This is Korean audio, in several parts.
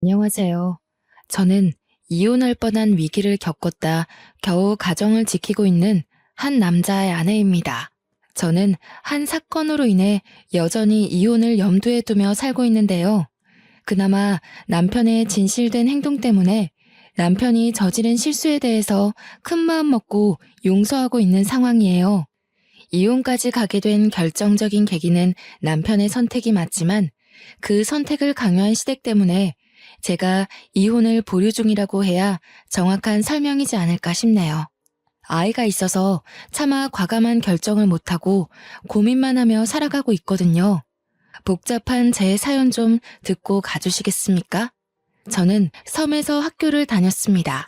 안녕하세요. 저는 이혼할 뻔한 위기를 겪었다 겨우 가정을 지키고 있는 한 남자의 아내입니다. 저는 한 사건으로 인해 여전히 이혼을 염두에 두며 살고 있는데요. 그나마 남편의 진실된 행동 때문에 남편이 저지른 실수에 대해서 큰 마음 먹고 용서하고 있는 상황이에요. 이혼까지 가게 된 결정적인 계기는 남편의 선택이 맞지만 그 선택을 강요한 시댁 때문에 제가 이혼을 보류 중이라고 해야 정확한 설명이지 않을까 싶네요. 아이가 있어서 차마 과감한 결정을 못하고 고민만 하며 살아가고 있거든요. 복잡한 제 사연 좀 듣고 가주시겠습니까? 저는 섬에서 학교를 다녔습니다.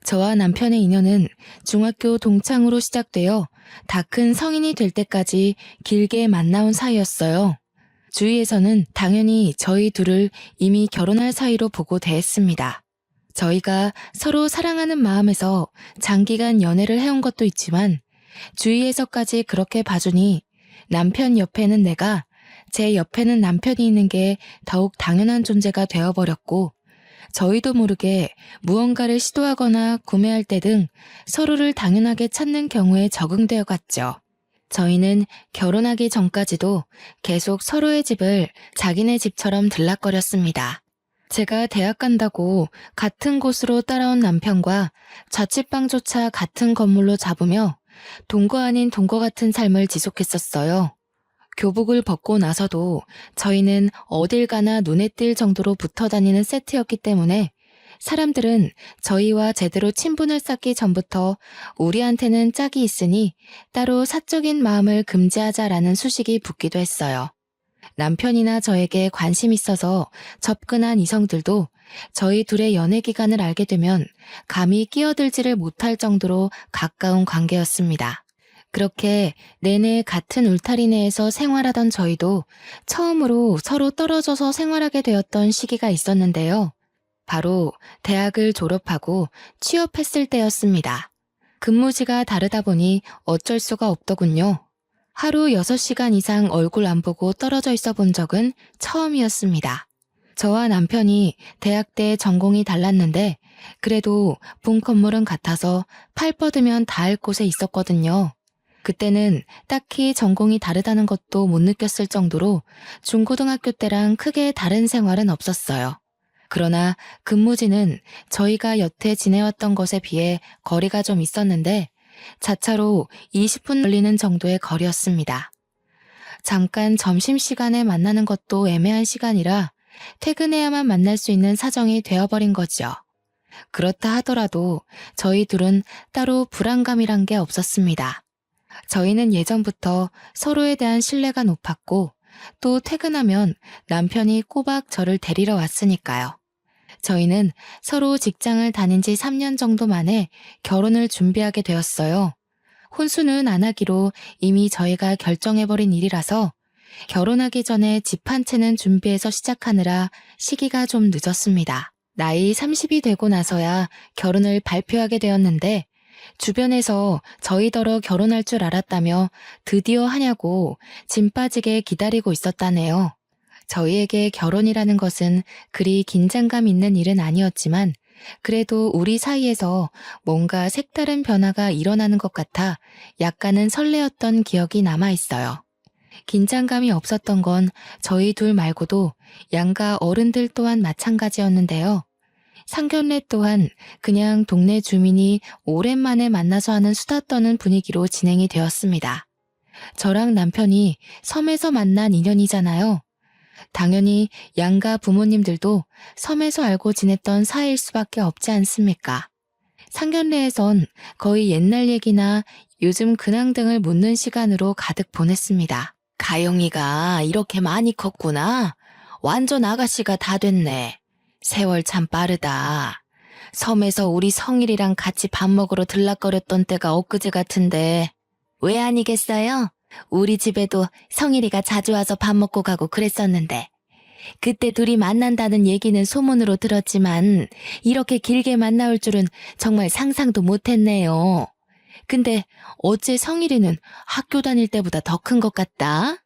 저와 남편의 인연은 중학교 동창으로 시작되어 다 큰 성인이 될 때까지 길게 만나온 사이였어요. 주위에서는 당연히 저희 둘을 이미 결혼할 사이로 보고 대했습니다. 저희가 서로 사랑하는 마음에서 장기간 연애를 해온 것도 있지만 주위에서까지 그렇게 봐주니 남편 옆에는 내가, 제 옆에는 남편이 있는 게 더욱 당연한 존재가 되어버렸고 저희도 모르게 무언가를 시도하거나 구매할 때 등 서로를 당연하게 찾는 경우에 적응되어 갔죠. 저희는 결혼하기 전까지도 계속 서로의 집을 자기네 집처럼 들락거렸습니다. 제가 대학 간다고 같은 곳으로 따라온 남편과 자취방조차 같은 건물로 잡으며 동거 아닌 동거 같은 삶을 지속했었어요. 교복을 벗고 나서도 저희는 어딜 가나 눈에 띌 정도로 붙어 다니는 세트였기 때문에 사람들은 저희와 제대로 친분을 쌓기 전부터 우리한테는 짝이 있으니 따로 사적인 마음을 금지하자라는 수식이 붙기도 했어요. 남편이나 저에게 관심 있어서 접근한 이성들도 저희 둘의 연애 기간을 알게 되면 감히 끼어들지를 못할 정도로 가까운 관계였습니다. 그렇게 내내 같은 울타리 내에서 생활하던 저희도 처음으로 서로 떨어져서 생활하게 되었던 시기가 있었는데요. 바로 대학을 졸업하고 취업했을 때였습니다. 근무지가 다르다 보니 어쩔 수가 없더군요. 하루 6시간 이상 얼굴 안 보고 떨어져 있어 본 적은 처음이었습니다. 저와 남편이 대학 때 전공이 달랐는데 그래도 본 건물은 같아서 팔 뻗으면 닿을 곳에 있었거든요. 그때는 딱히 전공이 다르다는 것도 못 느꼈을 정도로 중고등학교 때랑 크게 다른 생활은 없었어요. 그러나 근무지는 저희가 여태 지내왔던 것에 비해 거리가 좀 있었는데 자차로 20분 걸리는 정도의 거리였습니다. 잠깐 점심시간에 만나는 것도 애매한 시간이라 퇴근해야만 만날 수 있는 사정이 되어버린 거죠. 그렇다 하더라도 저희 둘은 따로 불안감이란 게 없었습니다. 저희는 예전부터 서로에 대한 신뢰가 높았고 또 퇴근하면 남편이 꼬박 저를 데리러 왔으니까요. 저희는 서로 직장을 다닌 지 3년 정도 만에 결혼을 준비하게 되었어요. 혼수는 안 하기로 이미 저희가 결정해버린 일이라서 결혼하기 전에 집 한 채는 준비해서 시작하느라 시기가 좀 늦었습니다. 나이 30이 되고 나서야 결혼을 발표하게 되었는데 주변에서 저희더러 결혼할 줄 알았다며 드디어 하냐고 짐 빠지게 기다리고 있었다네요. 저희에게 결혼이라는 것은 그리 긴장감 있는 일은 아니었지만 그래도 우리 사이에서 뭔가 색다른 변화가 일어나는 것 같아 약간은 설레었던 기억이 남아 있어요. 긴장감이 없었던 건 저희 둘 말고도 양가 어른들 또한 마찬가지였는데요. 상견례 또한 그냥 동네 주민이 오랜만에 만나서 하는 수다 떠는 분위기로 진행이 되었습니다. 저랑 남편이 섬에서 만난 인연이잖아요. 당연히 양가 부모님들도 섬에서 알고 지냈던 사이일 수밖에 없지 않습니까? 상견례에선 거의 옛날 얘기나 요즘 근황 등을 묻는 시간으로 가득 보냈습니다. 가영이가 이렇게 많이 컸구나. 완전 아가씨가 다 됐네. 세월 참 빠르다. 섬에서 우리 성일이랑 같이 밥 먹으러 들락거렸던 때가 엊그제 같은데 왜 아니겠어요? 우리 집에도 성일이가 자주 와서 밥 먹고 가고 그랬었는데 그때 둘이 만난다는 얘기는 소문으로 들었지만 이렇게 길게 만나올 줄은 정말 상상도 못했네요. 근데 어째 성일이는 학교 다닐 때보다 더 큰 것 같다?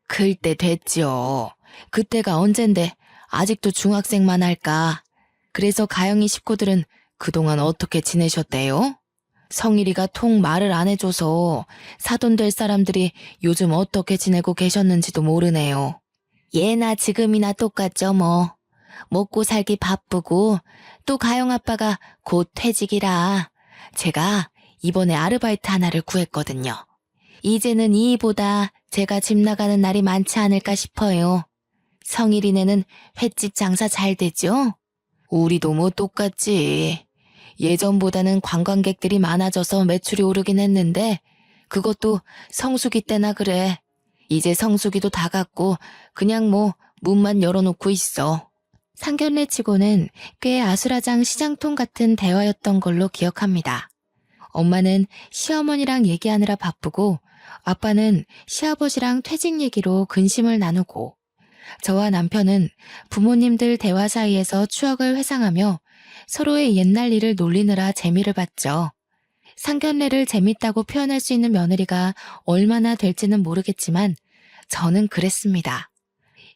클 때 됐죠. 그때가 언젠데 아직도 중학생만 할까? 그래서 가영이 식구들은 그동안 어떻게 지내셨대요? 성일이가 통 말을 안 해줘서 사돈 될 사람들이 요즘 어떻게 지내고 계셨는지도 모르네요. 예나 지금이나 똑같죠 뭐. 먹고 살기 바쁘고 또 가영 아빠가 곧 퇴직이라 제가 이번에 아르바이트 하나를 구했거든요. 이제는 이보다 제가 집 나가는 날이 많지 않을까 싶어요. 성일이네는 횟집 장사 잘 되죠? 우리도 뭐 똑같지. 예전보다는 관광객들이 많아져서 매출이 오르긴 했는데 그것도 성수기 때나 그래. 이제 성수기도 다 갔고 그냥 뭐 문만 열어놓고 있어. 상견례 치고는 꽤 아수라장 시장통 같은 대화였던 걸로 기억합니다. 엄마는 시어머니랑 얘기하느라 바쁘고 아빠는 시아버지랑 퇴직 얘기로 근심을 나누고 저와 남편은 부모님들 대화 사이에서 추억을 회상하며 서로의 옛날 일을 놀리느라 재미를 봤죠. 상견례를 재밌다고 표현할 수 있는 며느리가 얼마나 될지는 모르겠지만 저는 그랬습니다.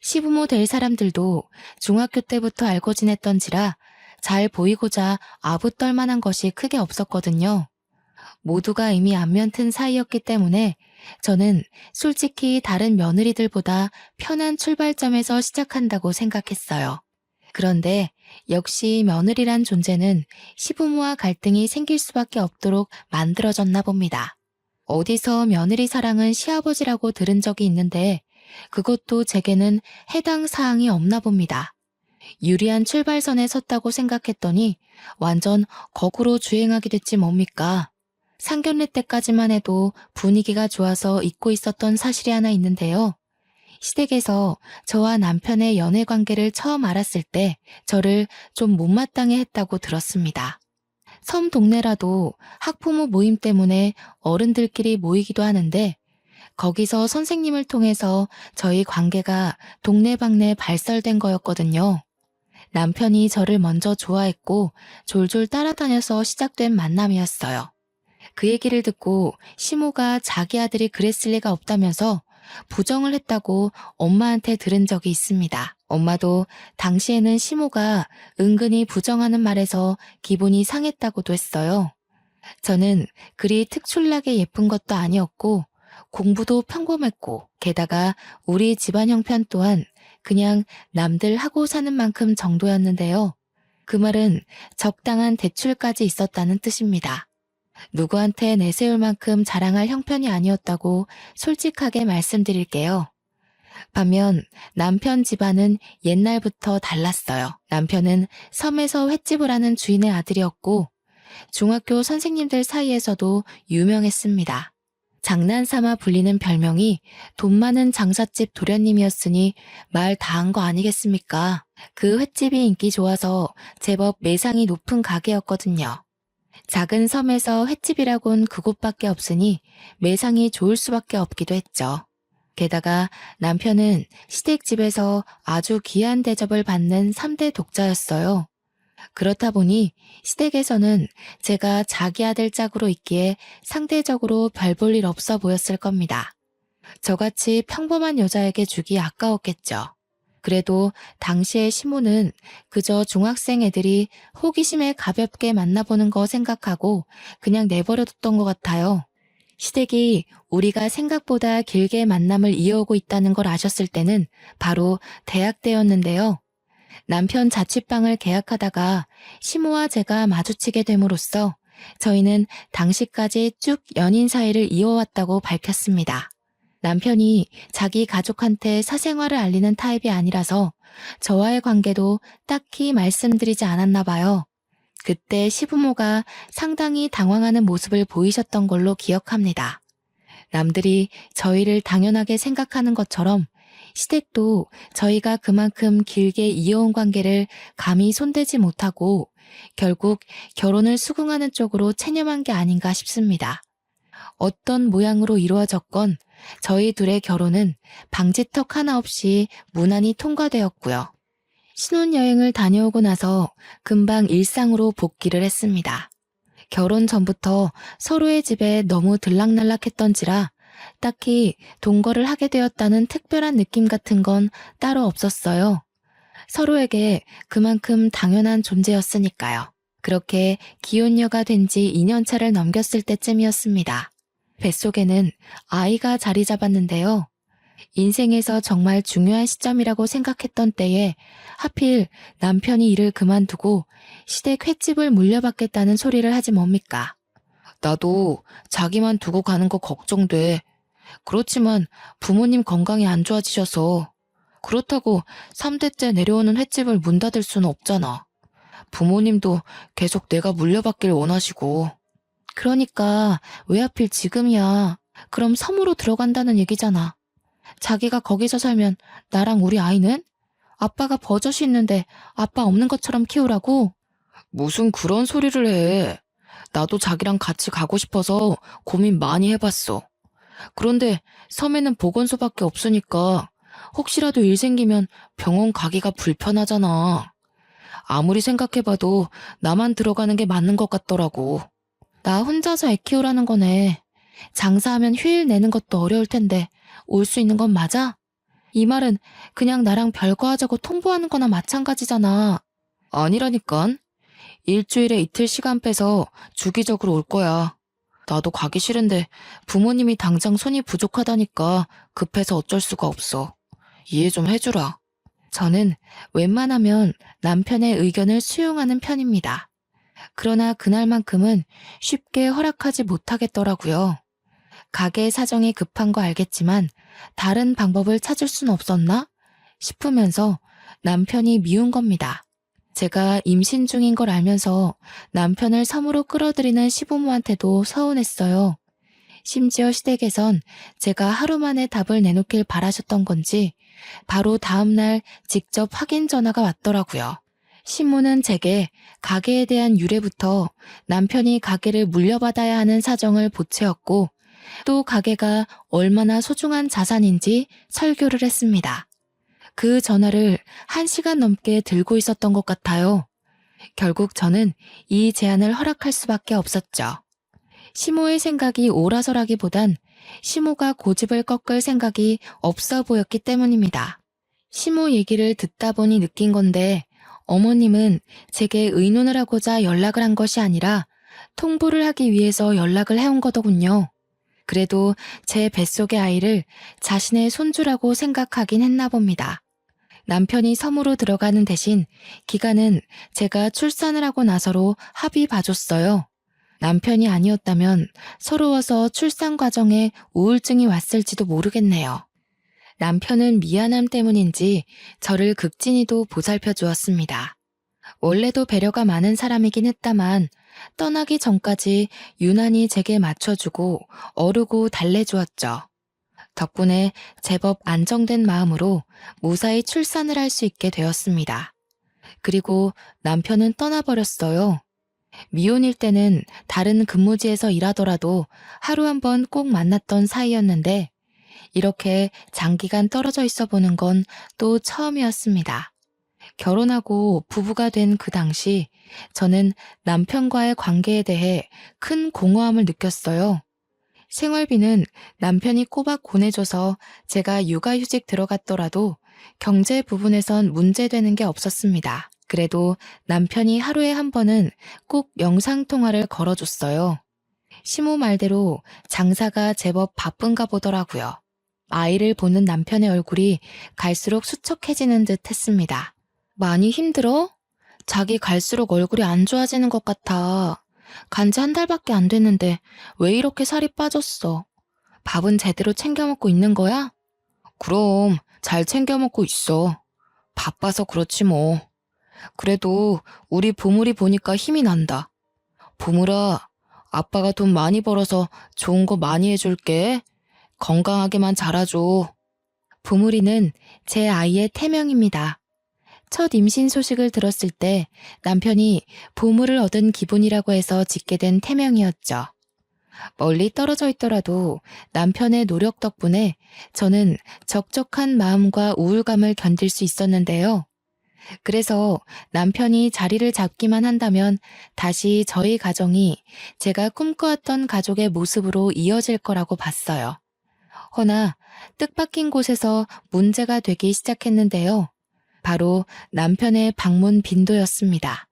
시부모 될 사람들도 중학교 때부터 알고 지냈던지라 잘 보이고자 아부떨 만한 것이 크게 없었거든요. 모두가 이미 안면 튼 사이였기 때문에 저는 솔직히 다른 며느리들보다 편한 출발점에서 시작한다고 생각했어요. 그런데 역시 며느리란 존재는 시부모와 갈등이 생길 수밖에 없도록 만들어졌나 봅니다. 어디서 며느리 사랑은 시아버지라고 들은 적이 있는데 그것도 제게는 해당 사항이 없나 봅니다. 유리한 출발선에 섰다고 생각했더니 완전 거꾸로 주행하게 됐지 뭡니까? 상견례 때까지만 해도 분위기가 좋아서 잊고 있었던 사실이 하나 있는데요. 시댁에서 저와 남편의 연애 관계를 처음 알았을 때 저를 좀 못마땅해 했다고 들었습니다. 섬 동네라도 학부모 모임 때문에 어른들끼리 모이기도 하는데 거기서 선생님을 통해서 저희 관계가 동네방네 발설된 거였거든요. 남편이 저를 먼저 좋아했고 졸졸 따라다녀서 시작된 만남이었어요. 그 얘기를 듣고 시모가 자기 아들이 그랬을 리가 없다면서 부정을 했다고 엄마한테 들은 적이 있습니다. 엄마도 당시에는 시모가 은근히 부정하는 말에서 기분이 상했다고도 했어요. 저는 그리 특출나게 예쁜 것도 아니었고 공부도 평범했고 게다가 우리 집안 형편 또한 그냥 남들 하고 사는 만큼 정도였는데요. 그 말은 적당한 대출까지 있었다는 뜻입니다. 누구한테 내세울 만큼 자랑할 형편이 아니었다고 솔직하게 말씀드릴게요. 반면 남편 집안은 옛날부터 달랐어요. 남편은 섬에서 횟집을 하는 주인의 아들이었고 중학교 선생님들 사이에서도 유명했습니다. 장난삼아 불리는 별명이 돈 많은 장사집 도련님이었으니 말 다 한 거 아니겠습니까? 그 횟집이 인기 좋아서 제법 매상이 높은 가게였거든요. 작은 섬에서 횟집이라곤 그곳밖에 없으니 매상이 좋을 수밖에 없기도 했죠. 게다가 남편은 시댁집에서 아주 귀한 대접을 받는 3대 독자였어요. 그렇다 보니 시댁에서는 제가 자기 아들 짝으로 있기에 상대적으로 별 볼 일 없어 보였을 겁니다. 저같이 평범한 여자에게 주기 아까웠겠죠. 그래도 당시의 시모는 그저 중학생 애들이 호기심에 가볍게 만나보는 거 생각하고 그냥 내버려뒀던 것 같아요. 시댁이 우리가 생각보다 길게 만남을 이어오고 있다는 걸 아셨을 때는 바로 대학 때였는데요. 남편 자취방을 계약하다가 시모와 제가 마주치게 됨으로써 저희는 당시까지 쭉 연인 사이를 이어왔다고 밝혔습니다. 남편이 자기 가족한테 사생활을 알리는 타입이 아니라서 저와의 관계도 딱히 말씀드리지 않았나 봐요. 그때 시부모가 상당히 당황하는 모습을 보이셨던 걸로 기억합니다. 남들이 저희를 당연하게 생각하는 것처럼 시댁도 저희가 그만큼 길게 이어온 관계를 감히 손대지 못하고 결국 결혼을 수긍하는 쪽으로 체념한 게 아닌가 싶습니다. 어떤 모양으로 이루어졌건 저희 둘의 결혼은 방지턱 하나 없이 무난히 통과되었고요. 신혼여행을 다녀오고 나서 금방 일상으로 복귀를 했습니다. 결혼 전부터 서로의 집에 너무 들락날락했던지라 딱히 동거를 하게 되었다는 특별한 느낌 같은 건 따로 없었어요. 서로에게 그만큼 당연한 존재였으니까요. 그렇게 기혼녀가 된 지 2년 차를 넘겼을 때쯤이었습니다. 뱃속에는 아이가 자리 잡았는데요. 인생에서 정말 중요한 시점이라고 생각했던 때에 하필 남편이 일을 그만두고 시댁 횟집을 물려받겠다는 소리를 하지 뭡니까? 나도 자기만 두고 가는 거 걱정돼. 그렇지만 부모님 건강이 안 좋아지셔서 그렇다고 3대째 내려오는 횟집을 문 닫을 수는 없잖아. 부모님도 계속 내가 물려받길 원하시고. 그러니까 왜 하필 지금이야? 그럼 섬으로 들어간다는 얘기잖아. 자기가 거기서 살면 나랑 우리 아이는? 아빠가 버젓이 있는데 아빠 없는 것처럼 키우라고? 무슨 그런 소리를 해. 나도 자기랑 같이 가고 싶어서 고민 많이 해봤어. 그런데 섬에는 보건소밖에 없으니까 혹시라도 일 생기면 병원 가기가 불편하잖아. 아무리 생각해봐도 나만 들어가는 게 맞는 것 같더라고. 나 혼자서 애 키우라는 거네. 장사하면 휴일 내는 것도 어려울 텐데 올 수 있는 건 맞아? 이 말은 그냥 나랑 별거 하자고 통보하는 거나 마찬가지잖아. 아니라니깐. 일주일에 이틀 시간 빼서 주기적으로 올 거야. 나도 가기 싫은데 부모님이 당장 손이 부족하다니까 급해서 어쩔 수가 없어. 이해 좀 해주라. 저는 웬만하면 남편의 의견을 수용하는 편입니다. 그러나 그날만큼은 쉽게 허락하지 못하겠더라고요. 가게 사정이 급한 거 알겠지만 다른 방법을 찾을 순 없었나 싶으면서 남편이 미운 겁니다. 제가 임신 중인 걸 알면서 남편을 섬으로 끌어들이는 시부모한테도 서운했어요. 심지어 시댁에선 제가 하루 만에 답을 내놓길 바라셨던 건지 바로 다음날 직접 확인 전화가 왔더라고요. 신문은 제게 가게에 대한 유래부터 남편이 가게를 물려받아야 하는 사정을 보채었고 또 가게가 얼마나 소중한 자산인지 설교를 했습니다. 그 전화를 1시간 넘게 들고 있었던 것 같아요. 결국 저는 이 제안을 허락할 수밖에 없었죠. 시모의 생각이 옳아서라기보단 시모가 고집을 꺾을 생각이 없어 보였기 때문입니다. 시모 얘기를 듣다 보니 느낀 건데 어머님은 제게 의논을 하고자 연락을 한 것이 아니라 통보를 하기 위해서 연락을 해온 거더군요. 그래도 제 뱃속의 아이를 자신의 손주라고 생각하긴 했나 봅니다. 남편이 섬으로 들어가는 대신 기간은 제가 출산을 하고 나서로 합의 봐줬어요. 남편이 아니었다면 서러워서 출산 과정에 우울증이 왔을지도 모르겠네요. 남편은 미안함 때문인지 저를 극진히도 보살펴 주었습니다. 원래도 배려가 많은 사람이긴 했다만 떠나기 전까지 유난히 제게 맞춰주고 어르고 달래주었죠. 덕분에 제법 안정된 마음으로 무사히 출산을 할 수 있게 되었습니다. 그리고 남편은 떠나버렸어요. 미혼일 때는 다른 근무지에서 일하더라도 하루 한 번 꼭 만났던 사이였는데 이렇게 장기간 떨어져 있어 보는 건 또 처음이었습니다. 결혼하고 부부가 된 그 당시 저는 남편과의 관계에 대해 큰 공허함을 느꼈어요. 생활비는 남편이 꼬박 보내줘서 제가 육아휴직 들어갔더라도 경제 부분에선 문제되는 게 없었습니다. 그래도 남편이 하루에 한 번은 꼭 영상통화를 걸어줬어요. 시모 말대로 장사가 제법 바쁜가 보더라고요. 아이를 보는 남편의 얼굴이 갈수록 수척해지는 듯 했습니다. 많이 힘들어? 자기 갈수록 얼굴이 안 좋아지는 것 같아. 간지 1달밖에 안 됐는데 왜 이렇게 살이 빠졌어? 밥은 제대로 챙겨 먹고 있는 거야? 그럼 잘 챙겨 먹고 있어. 바빠서 그렇지 뭐. 그래도 우리 보물이 보니까 힘이 난다. 보물아, 아빠가 돈 많이 벌어서 좋은 거 많이 해줄게. 건강하게만 자라줘. 보물이는 제 아이의 태명입니다. 첫 임신 소식을 들었을 때 남편이 보물을 얻은 기분이라고 해서 짓게 된 태명이었죠. 멀리 떨어져 있더라도 남편의 노력 덕분에 저는 적적한 마음과 우울감을 견딜 수 있었는데요. 그래서 남편이 자리를 잡기만 한다면 다시 저희 가정이 제가 꿈꿔왔던 가족의 모습으로 이어질 거라고 봤어요. 허나 뜻밖인 곳에서 문제가 되기 시작했는데요. 바로 남편의 방문 빈도였습니다.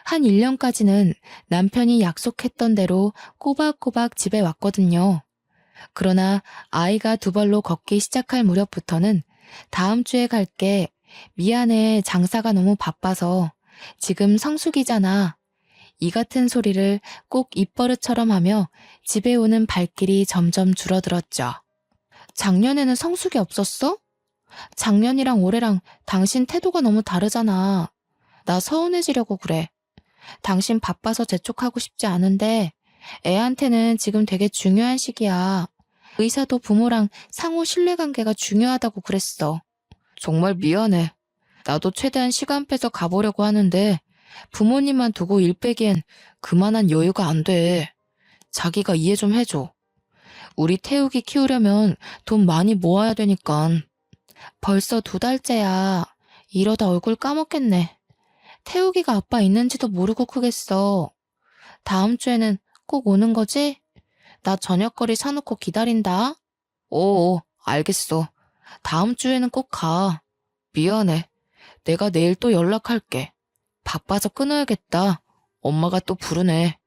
한 1년까지는 남편이 약속했던 대로 꼬박꼬박 집에 왔거든요. 그러나 아이가 두 발로 걷기 시작할 무렵부터는 다음 주에 갈게. 미안해. 장사가 너무 바빠서. 지금 성수기잖아. 이 같은 소리를 꼭 입버릇처럼 하며 집에 오는 발길이 점점 줄어들었죠. 작년에는 성수기 없었어? 작년이랑 올해랑 당신 태도가 너무 다르잖아. 나 서운해지려고 그래. 당신 바빠서 재촉하고 싶지 않은데 애한테는 지금 되게 중요한 시기야. 의사도 부모랑 상호 신뢰관계가 중요하다고 그랬어. 정말 미안해. 나도 최대한 시간 빼서 가보려고 하는데 부모님만 두고 일 빼기엔 그만한 여유가 안 돼. 자기가 이해 좀 해줘. 우리 태욱이 키우려면 돈 많이 모아야 되니까. 벌써 2달째야. 이러다 얼굴 까먹겠네. 태욱이가 아빠 있는지도 모르고 크겠어. 다음 주에는 꼭 오는 거지? 나 저녁거리 사놓고 기다린다. 오, 알겠어. 다음 주에는 꼭 가. 미안해. 내가 내일 또 연락할게. 바빠서 끊어야겠다. 엄마가 또 부르네.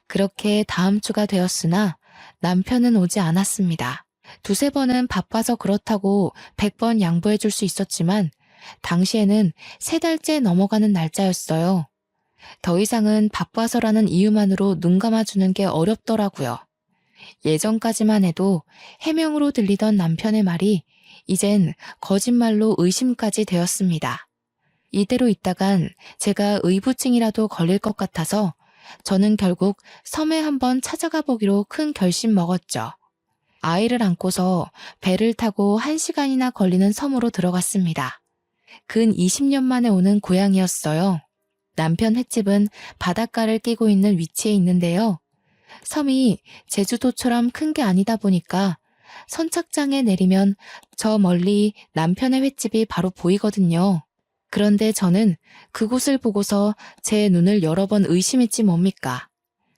그렇게 다음 주가 되었으나 남편은 오지 않았습니다. 2~3번은 바빠서 그렇다고 100번 양보해 줄 수 있었지만 당시에는 3달째 넘어가는 날짜였어요. 더 이상은 바빠서라는 이유만으로 눈 감아주는 게 어렵더라고요. 예전까지만 해도 해명으로 들리던 남편의 말이 이젠 거짓말로 의심까지 되었습니다. 이대로 있다간 제가 의부증이라도 걸릴 것 같아서 저는 결국 섬에 한번 찾아가 보기로 큰 결심 먹었죠. 아이를 안고서 배를 타고 1시간이나 걸리는 섬으로 들어갔습니다. 근 20년 만에 오는 고향이었어요. 남편 횟집은 바닷가를 끼고 있는 위치에 있는데요. 섬이 제주도처럼 큰 게 아니다 보니까 선착장에 내리면 저 멀리 남편의 횟집이 바로 보이거든요. 그런데 저는 그곳을 보고서 제 눈을 여러 번 의심했지 뭡니까.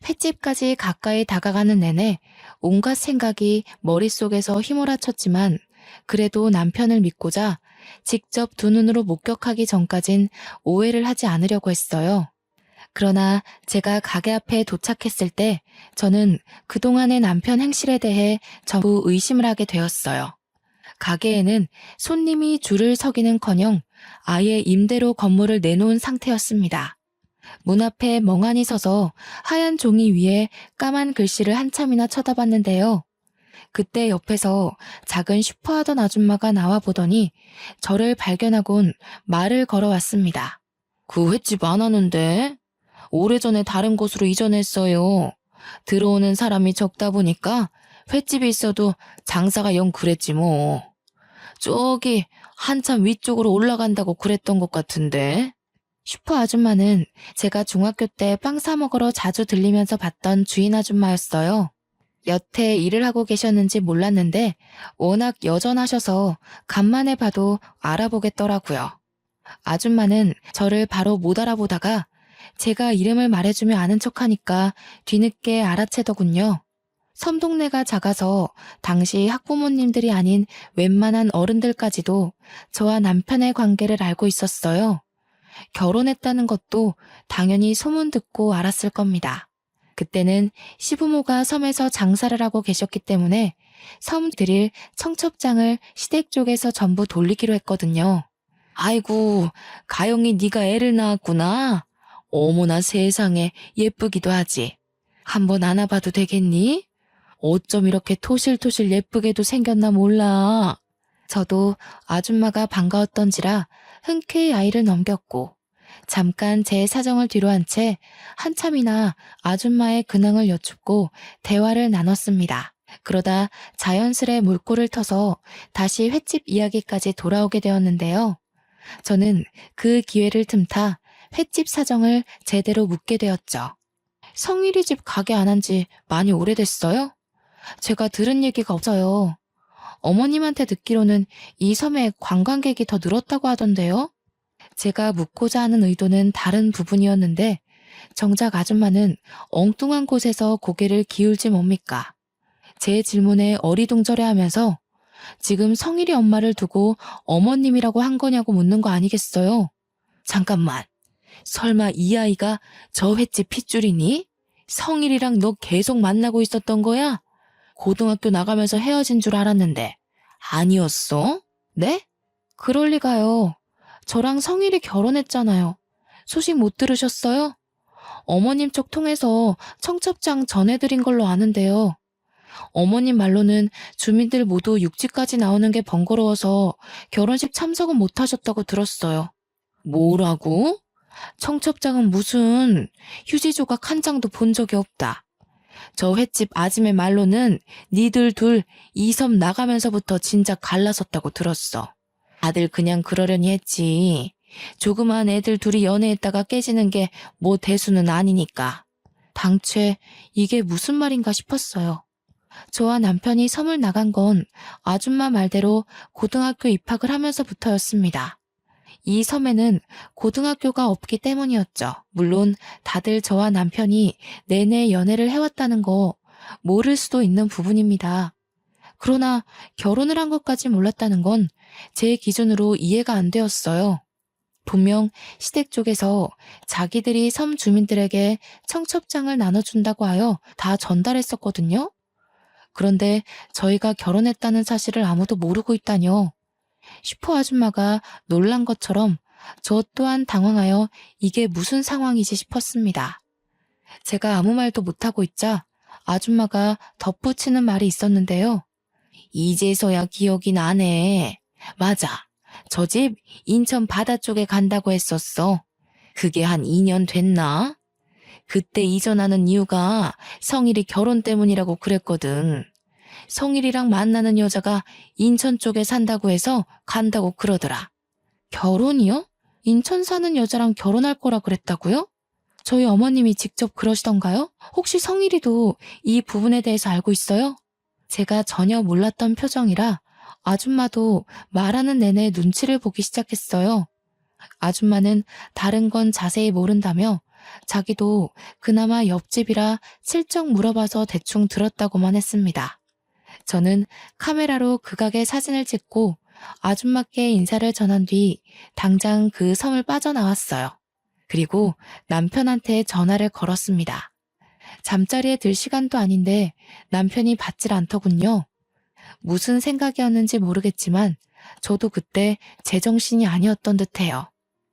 횟집까지 가까이 다가가는 내내 온갖 생각이 머릿속에서 휘몰아쳤지만 그래도 남편을 믿고자 직접 두 눈으로 목격하기 전까진 오해를 하지 않으려고 했어요. 그러나 제가 가게 앞에 도착했을 때 저는 그동안의 남편 행실에 대해 전부 의심을 하게 되었어요. 가게에는 손님이 줄을 서기는커녕 아예 임대로 건물을 내놓은 상태였습니다. 문 앞에 멍하니 서서 하얀 종이 위에 까만 글씨를 한참이나 쳐다봤는데요. 그때 옆에서 작은 슈퍼하던 아줌마가 나와 보더니 저를 발견하곤 말을 걸어왔습니다. 그 횟집 안 하는데? 오래전에 다른 곳으로 이전했어요. 들어오는 사람이 적다 보니까 횟집이 있어도 장사가 영 그랬지 뭐. 저기 한참 위쪽으로 올라간다고 그랬던 것 같은데. 슈퍼 아줌마는 제가 중학교 때 빵 사 먹으러 자주 들리면서 봤던 주인 아줌마였어요. 여태 일을 하고 계셨는지 몰랐는데 워낙 여전하셔서 간만에 봐도 알아보겠더라고요. 아줌마는 저를 바로 못 알아보다가 제가 이름을 말해주며 아는 척하니까 뒤늦게 알아채더군요. 섬 동네가 작아서 당시 학부모님들이 아닌 웬만한 어른들까지도 저와 남편의 관계를 알고 있었어요. 결혼했다는 것도 당연히 소문 듣고 알았을 겁니다. 그때는 시부모가 섬에서 장사를 하고 계셨기 때문에 섬 드릴 청첩장을 시댁 쪽에서 전부 돌리기로 했거든요. 아이고, 가영이 네가 애를 낳았구나. 어머나 세상에 예쁘기도 하지. 한번 안아봐도 되겠니? 어쩜 이렇게 토실토실 예쁘게도 생겼나 몰라. 저도 아줌마가 반가웠던지라 흔쾌히 아이를 넘겼고 잠깐 제 사정을 뒤로한 채 한참이나 아줌마의 근황을 여쭙고 대화를 나눴습니다. 그러다 자연스레 물꼬를 터서 다시 횟집 이야기까지 돌아오게 되었는데요. 저는 그 기회를 틈타 횟집 사정을 제대로 묻게 되었죠. 성일이 집 가게 안 한 지 많이 오래됐어요? 제가 들은 얘기가 없어요. 어머님한테 듣기로는 이 섬에 관광객이 더 늘었다고 하던데요. 제가 묻고자 하는 의도는 다른 부분이었는데 정작 아줌마는 엉뚱한 곳에서 고개를 기울지 뭡니까. 제 질문에 어리둥절해하면서 지금 성일이 엄마를 두고 어머님이라고 한 거냐고 묻는 거 아니겠어요? 잠깐만. 설마 이 아이가 저 횟집 핏줄이니? 성일이랑 너 계속 만나고 있었던 거야? 고등학교 나가면서 헤어진 줄 알았는데 아니었어? 네? 그럴 리가요. 저랑 성일이 결혼했잖아요. 소식 못 들으셨어요? 어머님 쪽 통해서 청첩장 전해드린 걸로 아는데요. 어머님 말로는 주민들 모두 육지까지 나오는 게 번거로워서 결혼식 참석은 못 하셨다고 들었어요. 뭐라고? 청첩장은 무슨 휴지 조각 한 장도 본 적이 없다. 저 횟집 아줌의 말로는 니들 둘 이 섬 나가면서부터 진작 갈라섰다고 들었어. 다들 그냥 그러려니 했지. 조그만 애들 둘이 연애했다가 깨지는 게 뭐 대수는 아니니까. 당최 이게 무슨 말인가 싶었어요. 저와 남편이 섬을 나간 건 아줌마 말대로 고등학교 입학을 하면서부터였습니다. 이 섬에는 고등학교가 없기 때문이었죠. 물론 다들 저와 남편이 내내 연애를 해왔다는 거 모를 수도 있는 부분입니다. 그러나 결혼을 한 것까지 몰랐다는 건 제 기준으로 이해가 안 되었어요. 분명 시댁 쪽에서 자기들이 섬 주민들에게 청첩장을 나눠준다고 하여 다 전달했었거든요. 그런데 저희가 결혼했다는 사실을 아무도 모르고 있다뇨. 슈퍼 아줌마가 놀란 것처럼 저 또한 당황하여 이게 무슨 상황이지 싶었습니다. 제가 아무 말도 못하고 있자 아줌마가 덧붙이는 말이 있었는데요. 이제서야 기억이 나네. 맞아. 저 집 인천 바다 쪽에 간다고 했었어. 그게 한 2년 됐나? 그때 이전하는 이유가 성일이 결혼 때문이라고 그랬거든. 성일이랑 만나는 여자가 인천 쪽에 산다고 해서 간다고 그러더라. 결혼이요? 인천 사는 여자랑 결혼할 거라 그랬다고요? 저희 어머님이 직접 그러시던가요? 혹시 성일이도 이 부분에 대해서 알고 있어요? 제가 전혀 몰랐던 표정이라 아줌마도 말하는 내내 눈치를 보기 시작했어요. 아줌마는 다른 건 자세히 모른다며 자기도 그나마 옆집이라 슬쩍 물어봐서 대충 들었다고만 했습니다. 저는 카메라로 극악의 사진을 찍고 아줌마께 인사를 전한 뒤 당장 그 섬을 빠져나왔어요. 그리고 남편한테 전화를 걸었습니다. 잠자리에 들 시간도 아닌데 남편이 받질 않더군요. 무슨 생각이었는지 모르겠지만 저도 그때 제정신이 아니었던 듯해요.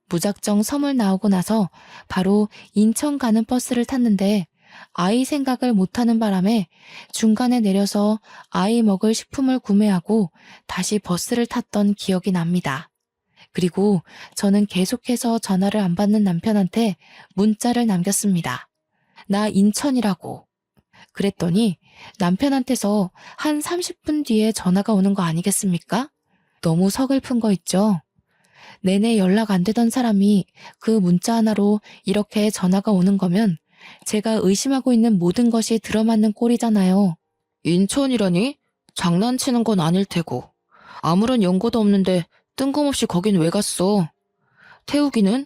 무작정 섬을 나오고 나서 바로 인천 가는 버스를 탔는데 아이 생각을 못하는 바람에 중간에 내려서 아이 먹을 식품을 구매하고 다시 버스를 탔던 기억이 납니다. 그리고 저는 계속해서 전화를 안 받는 남편한테 문자를 남겼습니다. 나 인천이라고. 그랬더니 남편한테서 한 30분 뒤에 전화가 오는 거 아니겠습니까? 너무 서글픈 거 있죠? 내내 연락 안 되던 사람이 그 문자 하나로 이렇게 전화가 오는 거면 제가 의심하고 있는 모든 것이 들어맞는 꼴이잖아요. 인천이라니? 장난치는 건 아닐 테고. 아무런 연고도 없는데 뜬금없이 거긴 왜 갔어? 태우기는?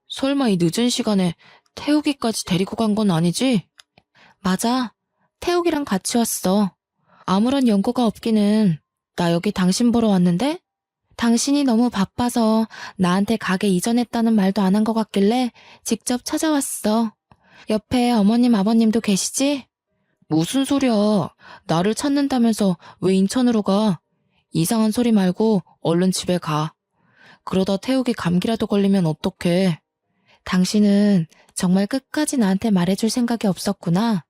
설마 이 늦은 시간에 태우기까지 데리고 간 건 아니지? 맞아. 태욱이랑 같이 왔어. 아무런 연고가 없기는. 나 여기 당신 보러 왔는데? 당신이 너무 바빠서 나한테 가게 이전했다는 말도 안 한 것 같길래 직접 찾아왔어. 옆에 어머님 아버님도 계시지? 무슨 소리야. 나를 찾는다면서 왜 인천으로 가? 이상한 소리 말고 얼른 집에 가. 그러다 태욱이 감기라도 걸리면 어떡해. 당신은 정말 끝까지 나한테 말해줄 생각이 없었구나.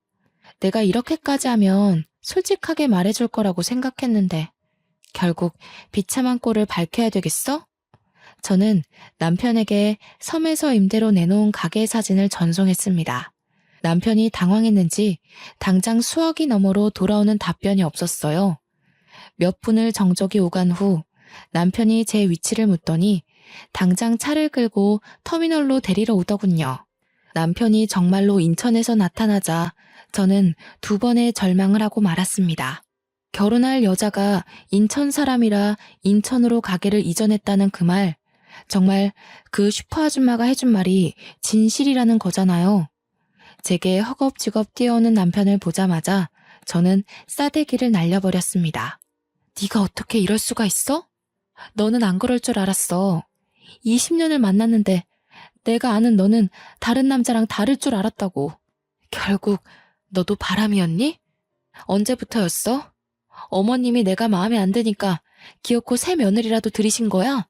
내가 이렇게까지 하면 솔직하게 말해줄 거라고 생각했는데 결국 비참한 꼴을 밝혀야 되겠어? 저는 남편에게 섬에서 임대로 내놓은 가게 사진을 전송했습니다. 남편이 당황했는지 당장 수화기 너머로 돌아오는 답변이 없었어요. 몇 분을 정적이 오간 후 남편이 제 위치를 묻더니 당장 차를 끌고 터미널로 데리러 오더군요. 남편이 정말로 인천에서 나타나자 저는 2번의 절망을 하고 말았습니다. 결혼할 여자가 인천 사람이라 인천으로 가게를 이전했다는 그 말, 정말 그 슈퍼 아줌마가 해준 말이 진실이라는 거잖아요. 제게 허겁지겁 뛰어오는 남편을 보자마자 저는 싸대기를 날려버렸습니다. 네가 어떻게 이럴 수가 있어? 너는 안 그럴 줄 알았어. 20년을 만났는데 내가 아는 너는 다른 남자랑 다를 줄 알았다고. 결국 너도 바람이었니? 언제부터였어? 어머님이 내가 마음에 안 드니까 기어코 새 며느리라도 들이신 거야?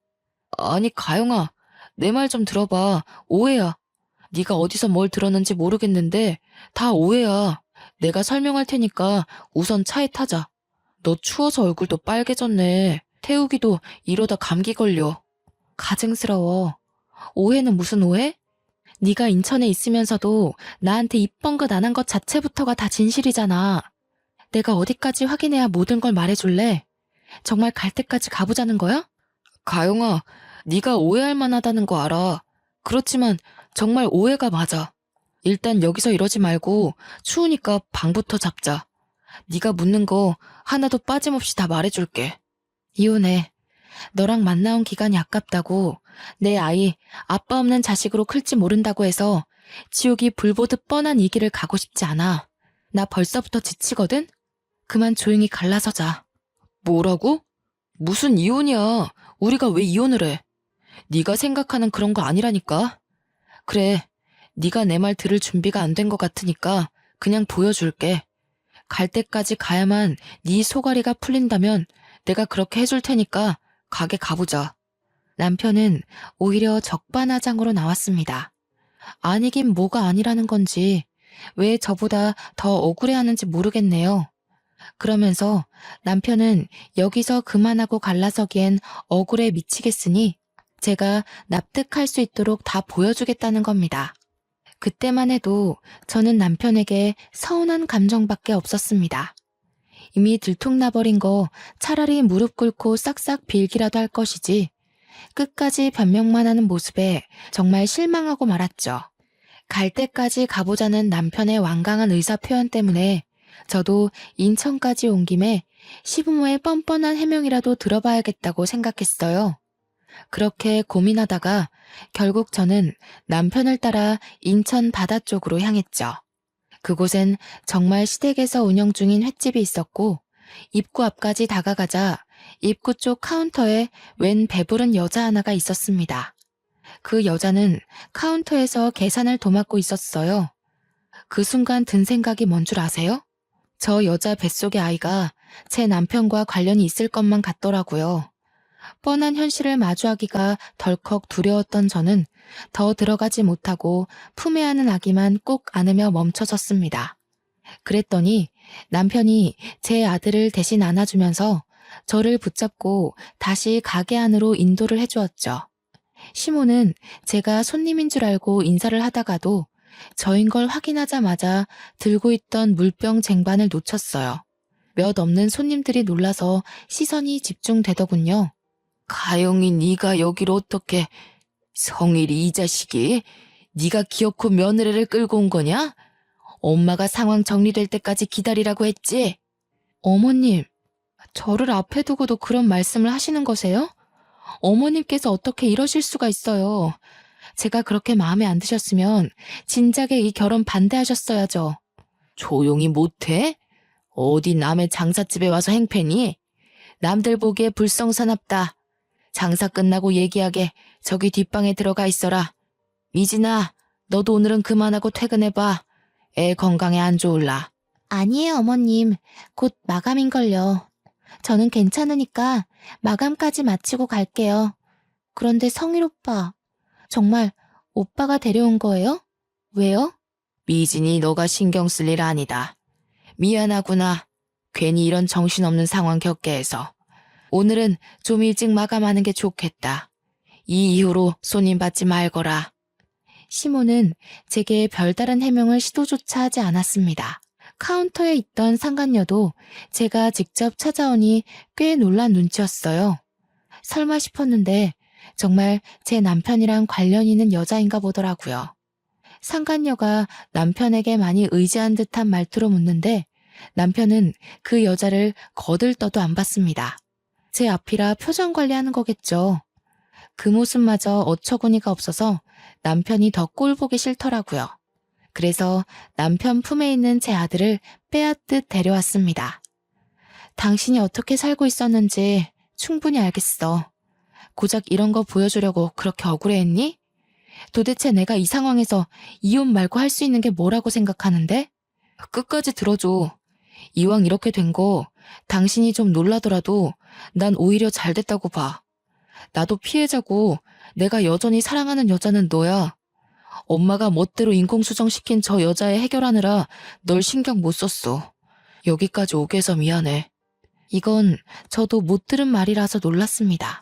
아니, 가영아, 내 말 좀 들어봐. 오해야. 네가 어디서 뭘 들었는지 모르겠는데 다 오해야. 내가 설명할 테니까 우선 차에 타자. 너 추워서 얼굴도 빨개졌네. 태우기도 이러다 감기 걸려. 가증스러워. 오해는 무슨 오해? 네가 인천에 있으면서도 나한테 입번긋 안 한 것 자체부터가 다 진실이잖아. 내가 어디까지 확인해야 모든 걸 말해줄래? 정말 갈 때까지 가보자는 거야? 가영아, 네가 오해할 만하다는 거 알아. 그렇지만 정말 오해가 맞아. 일단 여기서 이러지 말고 추우니까 방부터 잡자. 네가 묻는 거 하나도 빠짐없이 다 말해줄게. 이혼해. 너랑 만나온 기간이 아깝다고 내 아이 아빠 없는 자식으로 클지 모른다고 해서 지옥이 불보듯 뻔한 이 길을 가고 싶지 않아. 나 벌써부터 지치거든? 그만 조용히 갈라서자. 뭐라고? 무슨 이혼이야. 우리가 왜 이혼을 해? 네가 생각하는 그런 거 아니라니까. 그래, 네가 내 말 들을 준비가 안 된 것 같으니까 그냥 보여줄게. 갈 때까지 가야만 네 소가리가 풀린다면 내가 그렇게 해줄 테니까 가게 가보자. 남편은 오히려 적반하장으로 나왔습니다. 아니긴 뭐가 아니라는 건지 왜 저보다 더 억울해하는지 모르겠네요. 그러면서 남편은 여기서 그만하고 갈라서기엔 억울해 미치겠으니 제가 납득할 수 있도록 다 보여주겠다는 겁니다. 그때만 해도 저는 남편에게 서운한 감정밖에 없었습니다. 이미 들통나버린 거 차라리 무릎 꿇고 싹싹 빌기라도 할 것이지 끝까지 변명만 하는 모습에 정말 실망하고 말았죠. 갈 때까지 가보자는 남편의 완강한 의사 표현 때문에 저도 인천까지 온 김에 시부모의 뻔뻔한 해명이라도 들어봐야겠다고 생각했어요. 그렇게 고민하다가 결국 저는 남편을 따라 인천 바다 쪽으로 향했죠. 그곳엔 정말 시댁에서 운영 중인 횟집이 있었고 입구 앞까지 다가가자 입구 쪽 카운터에 웬 배부른 여자 하나가 있었습니다. 그 여자는 카운터에서 계산을 도맡고 있었어요. 그 순간 든 생각이 뭔 줄 아세요? 저 여자 뱃속의 아이가 제 남편과 관련이 있을 것만 같더라고요. 뻔한 현실을 마주하기가 덜컥 두려웠던 저는 더 들어가지 못하고 품에 안은 아기만 꼭 안으며 멈춰섰습니다. 그랬더니 남편이 제 아들을 대신 안아주면서 저를 붙잡고 다시 가게 안으로 인도를 해주었죠. 시모는 제가 손님인 줄 알고 인사를 하다가도 저인 걸 확인하자마자 들고 있던 물병 쟁반을 놓쳤어요. 몇 없는 손님들이 놀라서 시선이 집중되더군요. 가영이 네가 여기로 어떻게... 성일이 이 자식이 네가 기어코 며느리를 끌고 온 거냐? 엄마가 상황 정리될 때까지 기다리라고 했지? 어머님, 저를 앞에 두고도 그런 말씀을 하시는 거세요? 어머님께서 어떻게 이러실 수가 있어요. 제가 그렇게 마음에 안 드셨으면 진작에 이 결혼 반대하셨어야죠. 조용히 못해? 어디 남의 장사집에 와서 행패니? 남들 보기에 불성사납다. 장사 끝나고 얘기하게 저기 뒷방에 들어가 있어라. 미진아, 너도 오늘은 그만하고 퇴근해봐. 애 건강에 안 좋을라. 아니에요, 어머님. 곧 마감인걸요. 저는 괜찮으니까 마감까지 마치고 갈게요. 그런데 성일 오빠, 정말 오빠가 데려온 거예요? 왜요? 미진이 너가 신경 쓸 일 아니다. 미안하구나. 괜히 이런 정신없는 상황 겪게 해서. 오늘은 좀 일찍 마감하는 게 좋겠다. 이 이후로 손님 받지 말거라. 시모는 제게 별다른 해명을 시도조차 하지 않았습니다. 카운터에 있던 상간녀도 제가 직접 찾아오니 꽤 놀란 눈치였어요. 설마 싶었는데 정말 제 남편이랑 관련 있는 여자인가 보더라고요. 상간녀가 남편에게 많이 의지한 듯한 말투로 묻는데 남편은 그 여자를 거들떠도 안 봤습니다. 제 앞이라 표정 관리하는 거겠죠. 그 모습마저 어처구니가 없어서 남편이 더 꼴보기 싫더라고요. 그래서 남편 품에 있는 제 아들을 빼앗듯 데려왔습니다. 당신이 어떻게 살고 있었는지 충분히 알겠어. 고작 이런 거 보여주려고 그렇게 억울해했니? 도대체 내가 이 상황에서 이혼 말고 할 수 있는 게 뭐라고 생각하는데? 끝까지 들어줘. 이왕 이렇게 된 거 당신이 좀 놀라더라도 난 오히려 잘 됐다고 봐. 나도 피해자고 내가 여전히 사랑하는 여자는 너야. 엄마가 멋대로 인공수정시킨 저 여자애 해결하느라 널 신경 못 썼어. 여기까지 오게 해서 미안해. 이건 저도 못 들은 말이라서 놀랐습니다.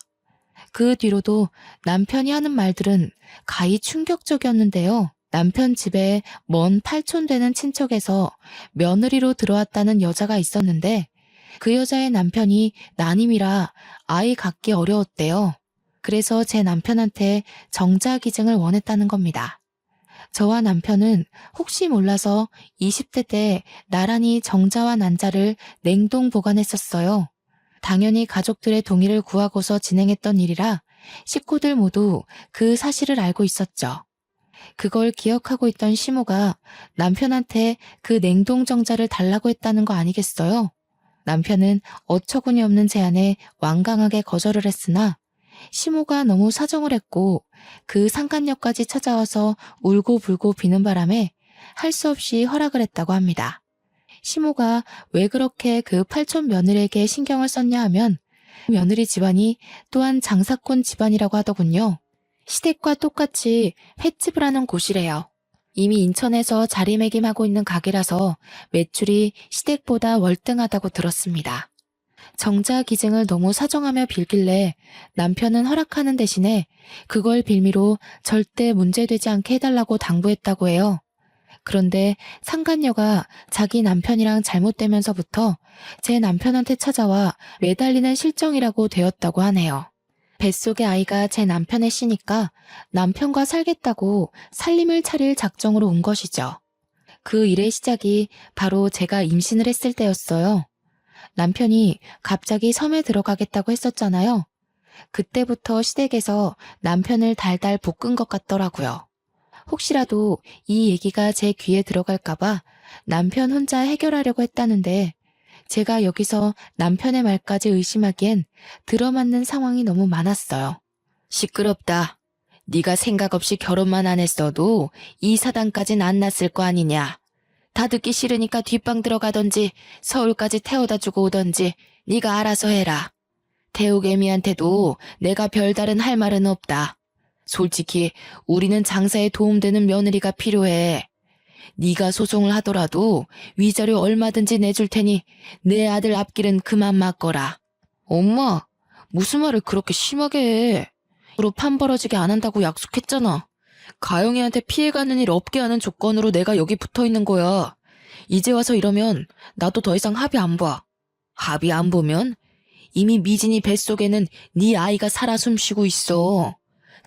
그 뒤로도 남편이 하는 말들은 가히 충격적이었는데요. 남편 집에 먼 팔촌 되는 친척에서 며느리로 들어왔다는 여자가 있었는데 그 여자의 남편이 난임이라 아이 갖기 어려웠대요. 그래서 제 남편한테 정자기증을 원했다는 겁니다. 저와 남편은 혹시 몰라서 20대 때 나란히 정자와 난자를 냉동 보관했었어요. 당연히 가족들의 동의를 구하고서 진행했던 일이라 식구들 모두 그 사실을 알고 있었죠. 그걸 기억하고 있던 시모가 남편한테 그 냉동 정자를 달라고 했다는 거 아니겠어요? 남편은 어처구니 없는 제안에 완강하게 거절을 했으나 시모가 너무 사정을 했고 그 상간녀까지 찾아와서 울고불고 비는 바람에 할 수 없이 허락을 했다고 합니다. 시모가 왜 그렇게 그 팔촌 며느리에게 신경을 썼냐 하면 며느리 집안이 또한 장사꾼 집안이라고 하더군요. 시댁과 똑같이 횟집을 하는 곳이래요. 이미 인천에서 자리매김하고 있는 가게라서 매출이 시댁보다 월등하다고 들었습니다. 정자기증을 너무 사정하며 빌길래 남편은 허락하는 대신에 그걸 빌미로 절대 문제되지 않게 해달라고 당부했다고 해요. 그런데 상간녀가 자기 남편이랑 잘못되면서부터 제 남편한테 찾아와 매달리는 실정이라고 되었다고 하네요. 뱃속의 아이가 제 남편의 씨니까 남편과 살겠다고 살림을 차릴 작정으로 온 것이죠. 그 일의 시작이 바로 제가 임신을 했을 때였어요. 남편이 갑자기 섬에 들어가겠다고 했었잖아요. 그때부터 시댁에서 남편을 달달 볶은 것 같더라고요. 혹시라도 이 얘기가 제 귀에 들어갈까봐 남편 혼자 해결하려고 했다는데 제가 여기서 남편의 말까지 의심하기엔 들어맞는 상황이 너무 많았어요. 시끄럽다. 네가 생각 없이 결혼만 안 했어도 이 사단까진 안 났을 거 아니냐. 다 듣기 싫으니까 뒷방 들어가던지 서울까지 태워다 주고 오던지 네가 알아서 해라. 태우개미한테도 내가 별다른 할 말은 없다. 솔직히 우리는 장사에 도움되는 며느리가 필요해. 네가 소송을 하더라도 위자료 얼마든지 내줄 테니 내 아들 앞길은 그만 막거라. 엄마, 무슨 말을 그렇게 심하게 해. 으로 판 벌어지게 안 한다고 약속했잖아. 가영이한테 피해가는 일 없게 하는 조건으로 내가 여기 붙어있는 거야. 이제 와서 이러면 나도 더 이상 합의 안 봐. 합의 안 보면 이미 미진이 뱃속에는 네 아이가 살아 숨쉬고 있어.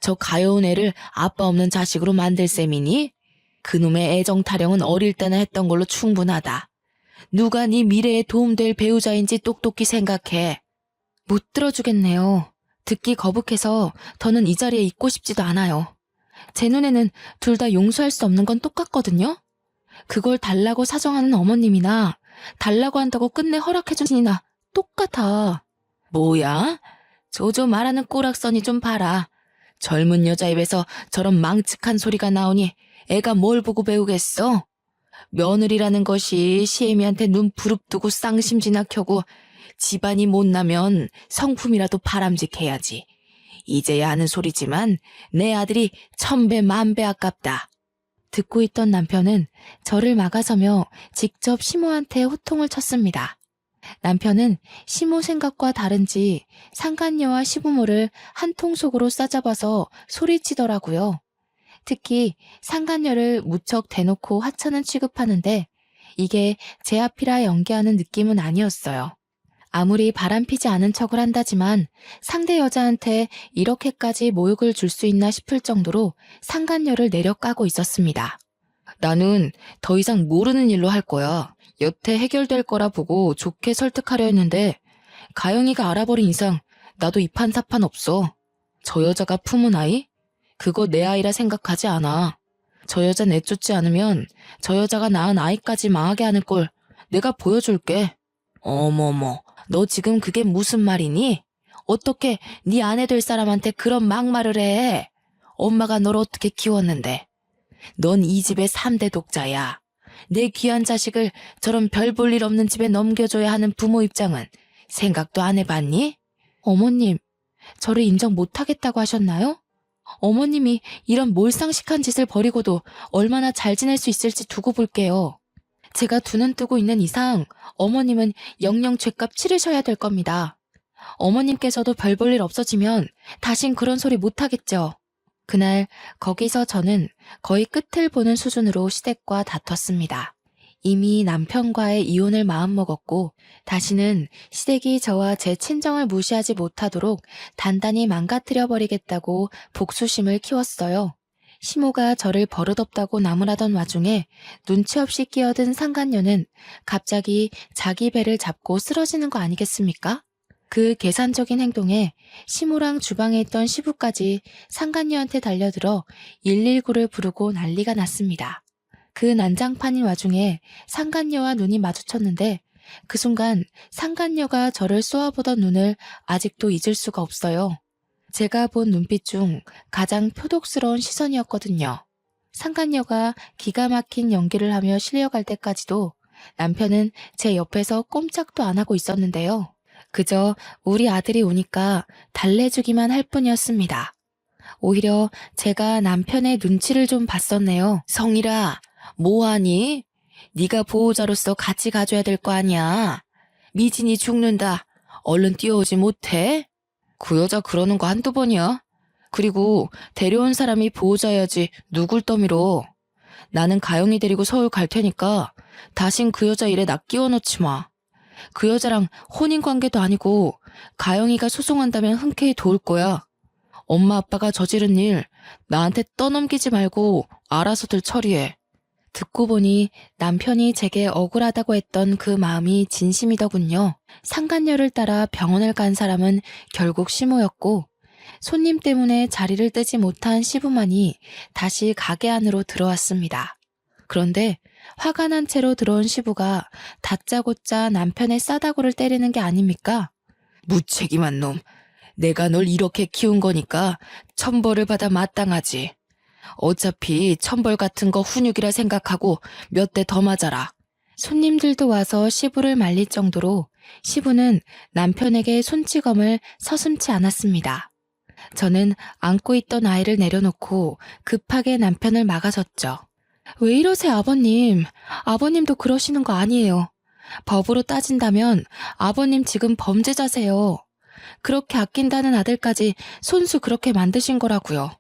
저 가여운 애를 아빠 없는 자식으로 만들 셈이니? 그놈의 애정 타령은 어릴 때나 했던 걸로 충분하다. 누가 네 미래에 도움될 배우자인지 똑똑히 생각해. 못 들어주겠네요. 듣기 거북해서 더는 이 자리에 있고 싶지도 않아요. 제 눈에는 둘 다 용서할 수 없는 건 똑같거든요. 그걸 달라고 사정하는 어머님이나 달라고 한다고 끝내 허락해주시나 똑같아. 뭐야? 조조 말하는 꼬락서니 좀 봐라. 젊은 여자 입에서 저런 망측한 소리가 나오니 애가 뭘 보고 배우겠어? 며느리라는 것이 시애미한테 눈 부릅뜨고 쌍심지나 켜고 집안이 못나면 성품이라도 바람직해야지. 이제야 하는 소리지만 내 아들이 천배 만배 아깝다. 듣고 있던 남편은 저를 막아서며 직접 시모한테 호통을 쳤습니다. 남편은 시모 생각과 다른지 상간녀와 시부모를 한 통속으로 싸잡아서 소리치더라고요. 특히 상간녀를 무척 대놓고 하찮은 취급하는데 이게 제 앞이라 연기하는 느낌은 아니었어요. 아무리 바람피지 않은 척을 한다지만 상대 여자한테 이렇게까지 모욕을 줄 수 있나 싶을 정도로 상간녀를 내려까고 있었습니다. 나는 더 이상 모르는 일로 할 거야. 여태 해결될 거라 보고 좋게 설득하려 했는데 가영이가 알아버린 이상 나도 이판사판 없어. 저 여자가 품은 아이? 그거 내 아이라 생각하지 않아. 저 여자 내쫓지 않으면 저 여자가 낳은 아이까지 망하게 하는 걸 내가 보여줄게. 어머머, 너 지금 그게 무슨 말이니? 어떻게 네 아내 될 사람한테 그런 막말을 해? 엄마가 널 어떻게 키웠는데? 넌 이 집의 3대 독자야. 내 귀한 자식을 저런 별 볼 일 없는 집에 넘겨줘야 하는 부모 입장은 생각도 안 해봤니? 어머님, 저를 인정 못하겠다고 하셨나요? 어머님이 이런 몰상식한 짓을 벌이고도 얼마나 잘 지낼 수 있을지 두고 볼게요. 제가 두 눈 뜨고 있는 이상 어머님은 영영 죗값 치르셔야 될 겁니다. 어머님께서도 별 볼 일 없어지면 다신 그런 소리 못하겠죠. 그날 거기서 저는 거의 끝을 보는 수준으로 시댁과 다퉜습니다. 이미 남편과의 이혼을 마음먹었고 다시는 시댁이 저와 제 친정을 무시하지 못하도록 단단히 망가뜨려버리겠다고 복수심을 키웠어요. 시모가 저를 버릇없다고 나무라던 와중에 눈치 없이 끼어든 상간녀는 갑자기 자기 배를 잡고 쓰러지는 거 아니겠습니까? 그 계산적인 행동에 시모랑 주방에 있던 시부까지 상간녀한테 달려들어 119를 부르고 난리가 났습니다. 그 난장판인 와중에 상간녀와 눈이 마주쳤는데 그 순간 상간녀가 저를 쏘아보던 눈을 아직도 잊을 수가 없어요. 제가 본 눈빛 중 가장 표독스러운 시선이었거든요. 상간녀가 기가 막힌 연기를 하며 실려갈 때까지도 남편은 제 옆에서 꼼짝도 안 하고 있었는데요. 그저 우리 아들이 오니까 달래주기만 할 뿐이었습니다. 오히려 제가 남편의 눈치를 좀 봤었네요. 성일아, 뭐하니? 네가 보호자로서 같이 가줘야 될 거 아니야. 미진이 죽는다. 얼른 뛰어오지 못해? 그 여자 그러는 거 한두 번이야. 그리고 데려온 사람이 보호자여야지 누굴 떠밀어. 나는 가영이 데리고 서울 갈 테니까 다신 그 여자 일에 나 끼워 넣지 마. 그 여자랑 혼인관계도 아니고 가영이가 소송한다면 흔쾌히 도울 거야. 엄마 아빠가 저지른 일 나한테 떠넘기지 말고 알아서들 처리해. 듣고 보니 남편이 제게 억울하다고 했던 그 마음이 진심이더군요. 상간녀를 따라 병원을 간 사람은 결국 시모였고 손님 때문에 자리를 뜨지 못한 시부만이 다시 가게 안으로 들어왔습니다. 그런데 화가 난 채로 들어온 시부가 다짜고짜 남편의 싸다구를 때리는 게 아닙니까? 무책임한 놈. 내가 널 이렇게 키운 거니까 천벌을 받아 마땅하지. 어차피 천벌 같은 거 훈육이라 생각하고 몇 대 더 맞아라. 손님들도 와서 시부를 말릴 정도로 시부는 남편에게 손찌검을 서슴지 않았습니다. 저는 안고 있던 아이를 내려놓고 급하게 남편을 막아섰죠. 왜 이러세요, 아버님? 아버님도 그러시는 거 아니에요. 법으로 따진다면 아버님 지금 범죄자세요. 그렇게 아낀다는 아들까지 손수 그렇게 만드신 거라고요.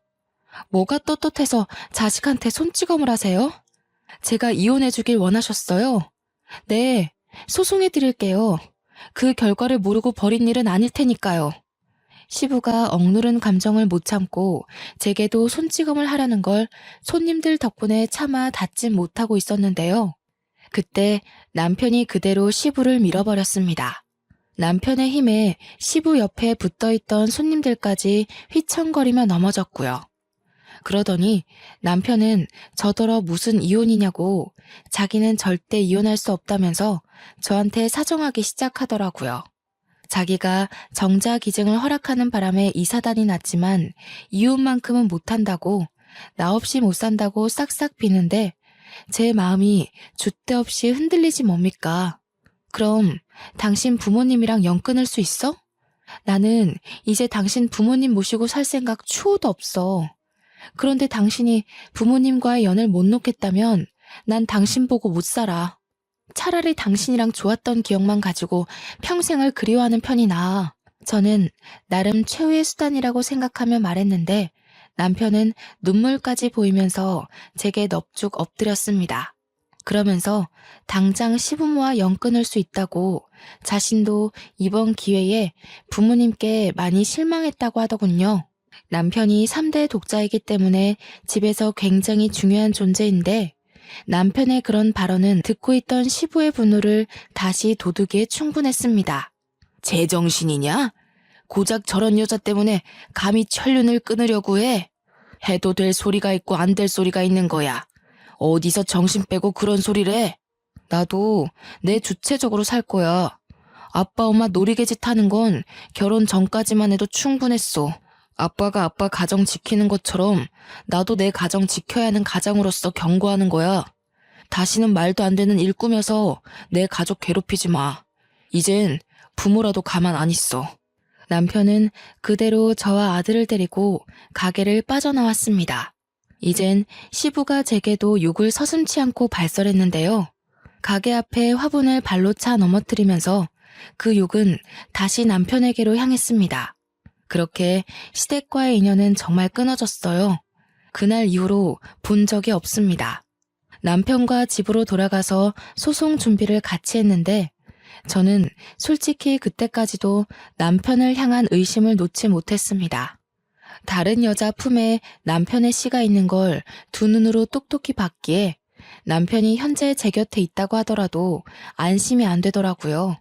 뭐가 떳떳해서 자식한테 손찌검을 하세요? 제가 이혼해주길 원하셨어요? 네, 소송해드릴게요. 그 결과를 모르고 벌인 일은 아닐 테니까요. 시부가 억누른 감정을 못 참고 제게도 손찌검을 하려는 걸 손님들 덕분에 차마 닫지 못하고 있었는데요. 그때 남편이 그대로 시부를 밀어버렸습니다. 남편의 힘에 시부 옆에 붙어있던 손님들까지 휘청거리며 넘어졌고요. 그러더니 남편은 저더러 무슨 이혼이냐고 자기는 절대 이혼할 수 없다면서 저한테 사정하기 시작하더라고요. 자기가 정자기증을 허락하는 바람에 이 사단이 났지만 이혼만큼은 못한다고 나 없이 못 산다고 싹싹 비는데 제 마음이 줏대 없이 흔들리지 뭡니까? 그럼 당신 부모님이랑 연 끊을 수 있어? 나는 이제 당신 부모님 모시고 살 생각 추호도 없어. 그런데 당신이 부모님과의 연을 못 놓겠다면 난 당신 보고 못 살아. 차라리 당신이랑 좋았던 기억만 가지고 평생을 그리워하는 편이 나아. 저는 나름 최후의 수단이라고 생각하며 말했는데 남편은 눈물까지 보이면서 제게 넙죽 엎드렸습니다. 그러면서 당장 시부모와 연 끊을 수 있다고 자신도 이번 기회에 부모님께 많이 실망했다고 하더군요. 남편이 3대 독자이기 때문에 집에서 굉장히 중요한 존재인데 남편의 그런 발언은 듣고 있던 시부의 분노를 다시 돋우기에 충분했습니다. 제정신이냐? 고작 저런 여자 때문에 감히 천륜을 끊으려고 해? 해도 될 소리가 있고 안 될 소리가 있는 거야. 어디서 정신 빼고 그런 소리를 해? 나도 내 주체적으로 살 거야. 아빠 엄마 놀이개짓 하는 건 결혼 전까지만 해도 충분했어. 아빠가 아빠 가정 지키는 것처럼 나도 내 가정 지켜야 하는 가장으로서 경고하는 거야. 다시는 말도 안 되는 일 꾸며서 내 가족 괴롭히지 마. 이젠 부모라도 가만 안 있어. 남편은 그대로 저와 아들을 데리고 가게를 빠져나왔습니다. 이젠 시부가 제게도 욕을 서슴지 않고 발설했는데요. 가게 앞에 화분을 발로 차 넘어뜨리면서 그 욕은 다시 남편에게로 향했습니다. 그렇게 시댁과의 인연은 정말 끊어졌어요. 그날 이후로 본 적이 없습니다. 남편과 집으로 돌아가서 소송 준비를 같이 했는데 저는 솔직히 그때까지도 남편을 향한 의심을 놓지 못했습니다. 다른 여자 품에 남편의 씨가 있는 걸 두 눈으로 똑똑히 봤기에 남편이 현재 제 곁에 있다고 하더라도 안심이 안 되더라고요.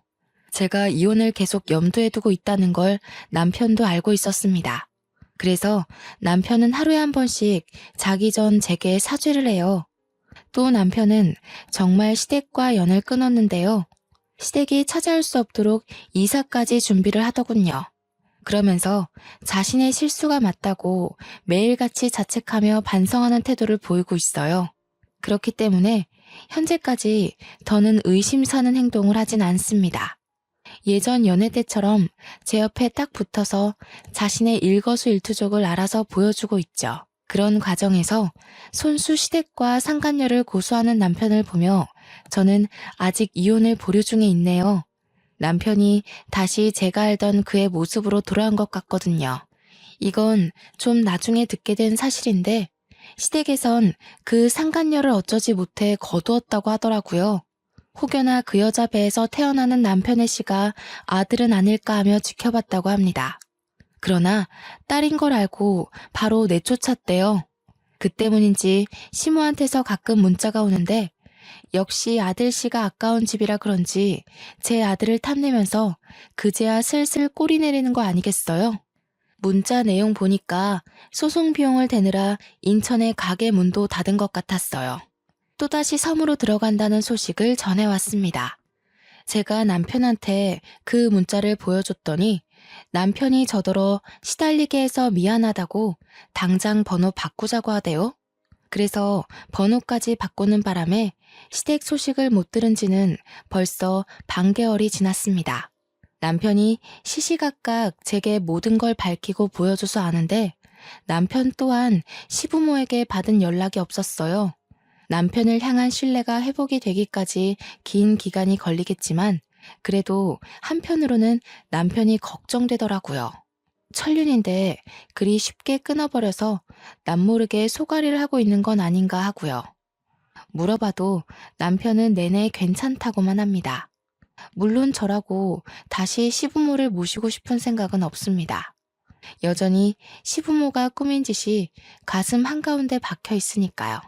제가 이혼을 계속 염두에 두고 있다는 걸 남편도 알고 있었습니다. 그래서 남편은 하루에 한 번씩 자기 전 제게 사죄를 해요. 또 남편은 정말 시댁과 연을 끊었는데요. 시댁이 찾아올 수 없도록 이사까지 준비를 하더군요. 그러면서 자신의 실수가 맞다고 매일같이 자책하며 반성하는 태도를 보이고 있어요. 그렇기 때문에 현재까지 더는 의심사는 행동을 하진 않습니다. 예전 연애 때처럼 제 옆에 딱 붙어서 자신의 일거수일투족을 알아서 보여주고 있죠. 그런 과정에서 손수 시댁과 상간녀를 고소하는 남편을 보며 저는 아직 이혼을 보류 중에 있네요. 남편이 다시 제가 알던 그의 모습으로 돌아온 것 같거든요. 이건 좀 나중에 듣게 된 사실인데 시댁에선 그 상간녀를 어쩌지 못해 거두었다고 하더라고요. 혹여나 그 여자 배에서 태어나는 남편의 씨가 아들은 아닐까 하며 지켜봤다고 합니다. 그러나 딸인 걸 알고 바로 내쫓았대요. 그 때문인지 시모한테서 가끔 문자가 오는데 역시 아들 씨가 아까운 집이라 그런지 제 아들을 탐내면서 그제야 슬슬 꼬리 내리는 거 아니겠어요? 문자 내용 보니까 소송 비용을 대느라 인천의 가게 문도 닫은 것 같았어요. 또다시 섬으로 들어간다는 소식을 전해왔습니다. 제가 남편한테 그 문자를 보여줬더니 남편이 저더러 시달리게 해서 미안하다고 당장 번호 바꾸자고 하대요. 그래서 번호까지 바꾸는 바람에 시댁 소식을 못 들은 지는 벌써 반개월이 지났습니다. 남편이 시시각각 제게 모든 걸 밝히고 보여줘서 아는데 남편 또한 시부모에게 받은 연락이 없었어요. 남편을 향한 신뢰가 회복이 되기까지 긴 기간이 걸리겠지만 그래도 한편으로는 남편이 걱정되더라고요. 천륜인데 그리 쉽게 끊어버려서 남모르게 소가리를 하고 있는 건 아닌가 하고요. 물어봐도 남편은 내내 괜찮다고만 합니다. 물론 저라고 다시 시부모를 모시고 싶은 생각은 없습니다. 여전히 시부모가 꾸민 짓이 가슴 한가운데 박혀 있으니까요.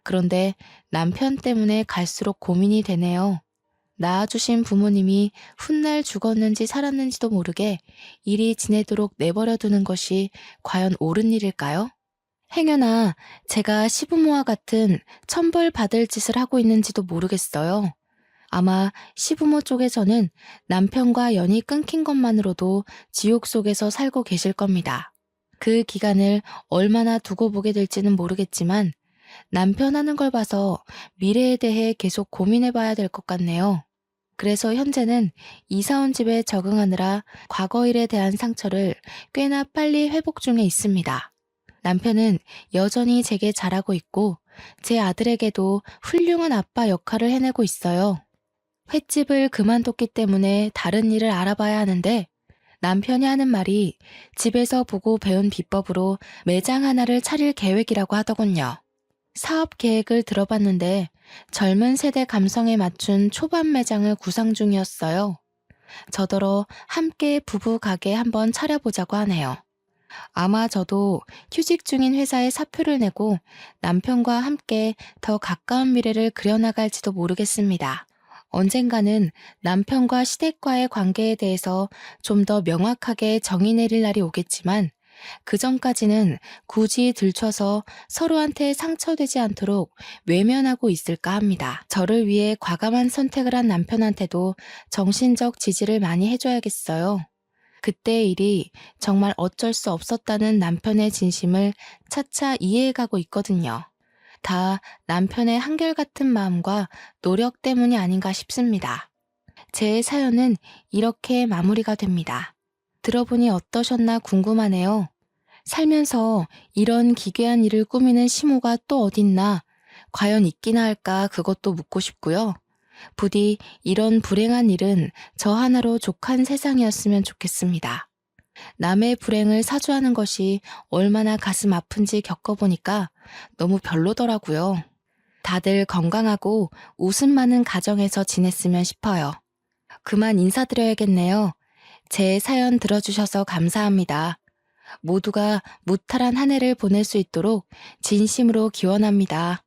그런데 남편 때문에 갈수록 고민이 되네요. 낳아주신 부모님이 훗날 죽었는지 살았는지도 모르게 이리 지내도록 내버려 두는 것이 과연 옳은 일일까요? 행여나 제가 시부모와 같은 천벌 받을 짓을 하고 있는지도 모르겠어요. 아마 시부모 쪽에서는 남편과 연이 끊긴 것만으로도 지옥 속에서 살고 계실 겁니다. 그 기간을 얼마나 두고 보게 될지는 모르겠지만 남편 하는 걸 봐서 미래에 대해 계속 고민해 봐야 될 것 같네요. 그래서 현재는 이사 온 집에 적응하느라 과거 일에 대한 상처를 꽤나 빨리 회복 중에 있습니다. 남편은 여전히 제게 잘하고 있고 제 아들에게도 훌륭한 아빠 역할을 해내고 있어요. 횟집을 그만뒀기 때문에 다른 일을 알아봐야 하는데 남편이 하는 말이 집에서 보고 배운 비법으로 매장 하나를 차릴 계획이라고 하더군요. 사업 계획을 들어봤는데 젊은 세대 감성에 맞춘 초반 매장을 구상 중이었어요. 저더러 함께 부부 가게 한번 차려보자고 하네요. 아마 저도 휴직 중인 회사에 사표를 내고 남편과 함께 더 가까운 미래를 그려나갈지도 모르겠습니다. 언젠가는 남편과 시댁과의 관계에 대해서 좀 더 명확하게 정의 내릴 날이 오겠지만 그 전까지는 굳이 들춰서 서로한테 상처되지 않도록 외면하고 있을까 합니다. 저를 위해 과감한 선택을 한 남편한테도 정신적 지지를 많이 해줘야겠어요. 그때의 일이 정말 어쩔 수 없었다는 남편의 진심을 차차 이해해가고 있거든요. 다 남편의 한결같은 마음과 노력 때문이 아닌가 싶습니다. 제 사연은 이렇게 마무리가 됩니다. 들어보니 어떠셨나 궁금하네요. 살면서 이런 기괴한 일을 꾸미는 시모가 또 어딨나, 과연 있기나 할까 그것도 묻고 싶고요. 부디 이런 불행한 일은 저 하나로 족한 세상이었으면 좋겠습니다. 남의 불행을 사주하는 것이 얼마나 가슴 아픈지 겪어보니까 너무 별로더라고요. 다들 건강하고 웃음 많은 가정에서 지냈으면 싶어요. 그만 인사드려야겠네요. 제 사연 들어주셔서 감사합니다. 모두가 무탈한 한 해를 보낼 수 있도록 진심으로 기원합니다.